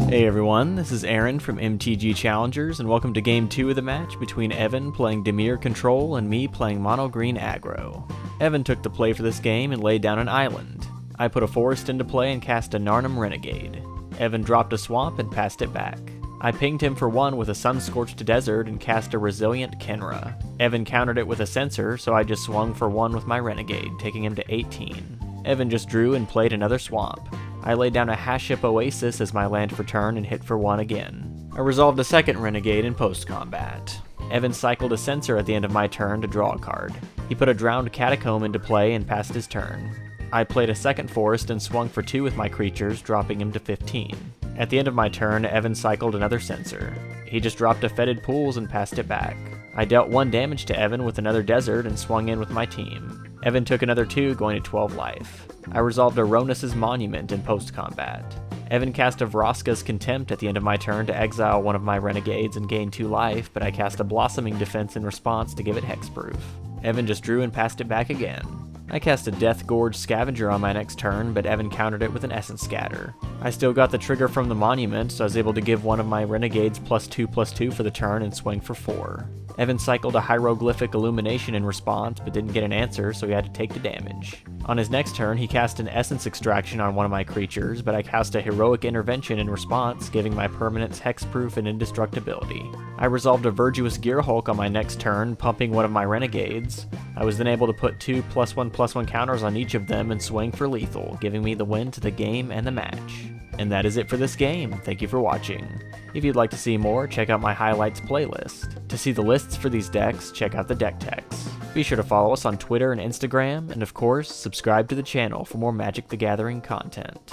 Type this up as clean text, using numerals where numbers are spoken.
Hey everyone, this is Aaron from MTGChallengers, and welcome to Game 2 of the match between Evan playing Dimir Control and me playing Mono Green Aggro. Evan took the play for this game and laid down an island. I put a forest into play and cast a Narnum Renegade. Evan dropped a swamp and passed it back. I pinged him for 1 with a Sun-Scorched Desert and cast a Resilient Kenra. Evan countered it with a Censor, so I just swung for 1 with my Renegade, taking him to 18. Evan just drew and played another swamp. I laid down a Haship Oasis as my land for turn and hit for 1 again. I resolved a second Renegade in post-combat. Evan cycled a Censor at the end of my turn to draw a card. He put a Drowned Catacomb into play and passed his turn. I played a second Forest and swung for 2 with my creatures, dropping him to 15. At the end of my turn, Evan cycled another Censor. He just dropped a Fetid Pools and passed it back. I dealt 1 damage to Evan with another Desert and swung in with my team. Evan took another 2, going to 12 life. I resolved a Ronus' Monument in post-combat. Evan cast a Vraska's Contempt at the end of my turn to exile one of my Renegades and gain 2 life, but I cast a Blossoming Defense in response to give it hexproof. Evan just drew and passed it back again. I cast a Death Gorge Scavenger on my next turn, but Evan countered it with an Essence Scatter. I still got the trigger from the Monument, so I was able to give one of my Renegades +2/+2 for the turn and swing for 4. Evan cycled a Hieroglyphic Illumination in response, but didn't get an answer, so he had to take the damage. On his next turn, he cast an Essence Extraction on one of my creatures, but I cast a Heroic Intervention in response, giving my permanents hexproof and indestructibility. I resolved a Virtuous Gearhulk on my next turn, pumping one of my Renegades. I was then able to put 2 +1/+1 counters on each of them and swing for lethal, giving me the win to the game and the match. And that is it for this game. Thank you for watching. If you'd like to see more, check out my highlights playlist. To see the lists for these decks, check out the deck text. Be sure to follow us on Twitter and Instagram, and of course, subscribe to the channel for more Magic the Gathering content.